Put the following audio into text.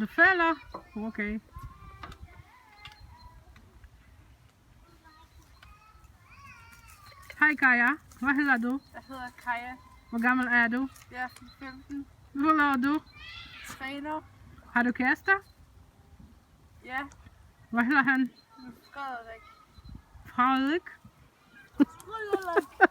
Gezellig. Oké. Hej Kaja, hvad hedder du? Jeg hedder Kaja. Hvor gammel er du? Jeg er 15. Hvad laver du? Træner. Har du kærester? Ja. Hvad hedder han? Frederik. Frederik? Frederik.